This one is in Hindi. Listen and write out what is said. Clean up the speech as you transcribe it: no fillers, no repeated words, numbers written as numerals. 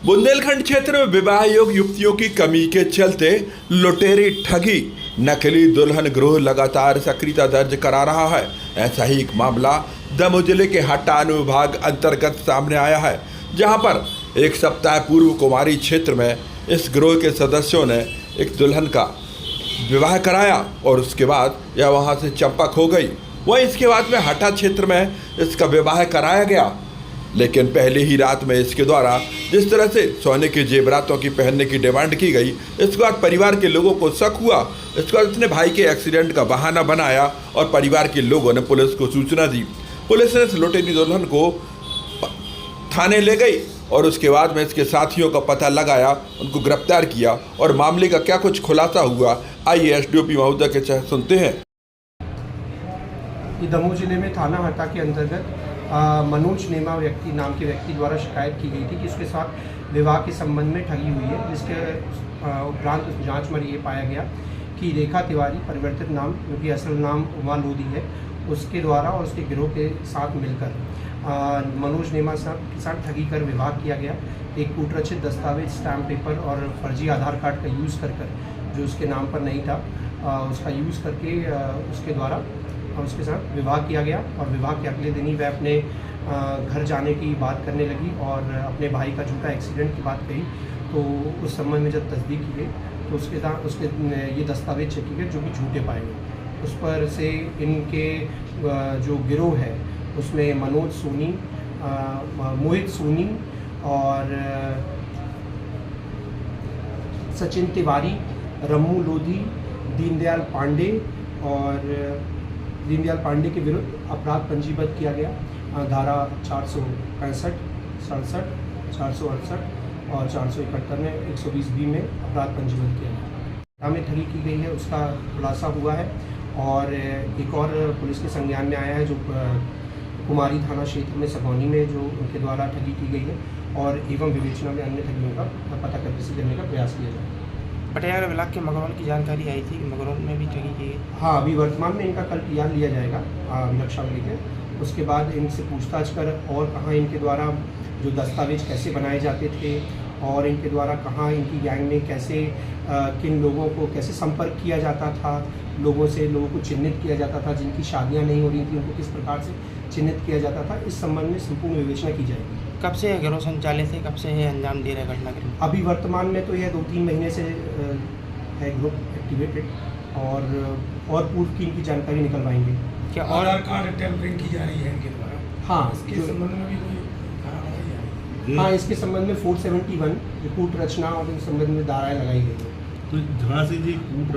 बुंदेलखंड क्षेत्र में विवाह योग्य युवतियों की कमी के चलते लुटेरी ठगी नकली दुल्हन गिरोह लगातार सक्रियता दर्ज करा रहा है। ऐसा ही एक मामला दमोह जिले के हट्टा अनुविभाग अंतर्गत सामने आया है, जहां पर एक सप्ताह पूर्व कुमारी क्षेत्र में इस गिरोह के सदस्यों ने एक दुल्हन का विवाह कराया और उसके बाद यह वहां से चंपक हो गई। वहीं इसके बाद में हट्टा क्षेत्र में इसका विवाह कराया गया, लेकिन पहले ही रात में इसके द्वारा जिस तरह से सोने के जेवरातों की पहनने की डिमांड की गई, इसके बाद परिवार के लोगों को शक हुआ। इसके बाद उसने भाई के एक्सीडेंट का बहाना बनाया और परिवार के लोगों ने पुलिस को सूचना दी। पुलिस ने इस लुटेरी दुल्हन को थाने ले गई और उसके बाद में इसके साथियों का पता लगाया, उनको गिरफ्तार किया और मामले का क्या कुछ खुलासा हुआ, आइए एसडीओपी महोदय के चाहे सुनते हैं। दमोह जिले में थाना हट्टा के अंतर्गत मनोज नेमा नाम के व्यक्ति द्वारा शिकायत की गई थी कि उसके साथ विवाह के संबंध में ठगी हुई है, जिसके उपरांत जांच में ये पाया गया कि रेखा तिवारी परिवर्तित नाम, जो कि असल नाम उमा लोधी है, उसके द्वारा और उसके गिरोह के साथ मिलकर मनोज नेमा के साथ ठगी कर विवाह किया गया। एक कूटरचित दस्तावेज, स्टैम्प पेपर और फर्जी आधार कार्ड का यूज़ कर जो उसके नाम पर नहीं था, उसका यूज़ करके उसके द्वारा उसके साथ विवाह किया गया। और विवाह के अगले दिन ही वह अपने घर जाने की बात करने लगी और अपने भाई का झूठा एक्सीडेंट की बात कही। तो उस संबंध में जब तस्दीक की गई तो उसके ये दस्तावेज चेक किए गए जो कि झूठे पाए गए। उस पर से इनके जो गिरोह है उसमें मनोज सोनी, मोहित सोनी और सचिन तिवारी, रम्मू लोधी, दीनदयाल पांडे के विरुद्ध अपराध पंजीबद्ध किया गया। धारा 465, 67, 468 और 471 में 120B में अपराध पंजीबद्ध किया गया। हमें ठगी की गई है उसका खुलासा हुआ है और एक और पुलिस के संज्ञान में आया है जो कुमारी थाना क्षेत्र में सगौनी में जो उनके द्वारा ठगी की गई है, और एवं विवेचना में अन्य ठगियों का पता करके से देने का प्रयास किया जाए। पटियाला ब्लॉक के मगरौल की जानकारी आई थी कि मगरौल में भी ठगी की गई। हाँ, अभी वर्तमान में इनका कल PR लिया जाएगा अभिरक्षा को लेकर। उसके बाद इनसे पूछताछ कर और कहाँ इनके द्वारा जो दस्तावेज कैसे बनाए जाते थे और इनके द्वारा कहाँ इनकी गैंग में कैसे किन लोगों को कैसे संपर्क किया जाता था, लोगों को चिन्हित किया जाता था, जिनकी शादियाँ नहीं हो रही थी उनको किस प्रकार से चिन्हित किया जाता था, इस संबंध में संपूर्ण विवेचना की जाएगी। कब से है गिरोह संचालित है, कब से है अंजाम दे रहा है घटना के? अभी वर्तमान में तो यह 2-3 महीने से है ग्रुप एक्टिवेटेड और पूर्व की इनकी जानकारी निकलवाएंगे। क्या और आधार कार्ड टेम्परिंग की जा रही है इनके द्वारा? हाँ, इसके संबंध में भी कोई हाँ, इसके संबंध में 471 कूट रचना और इन संबंध में धाराएं लगाई गई है। तो जहाँ से ये कूट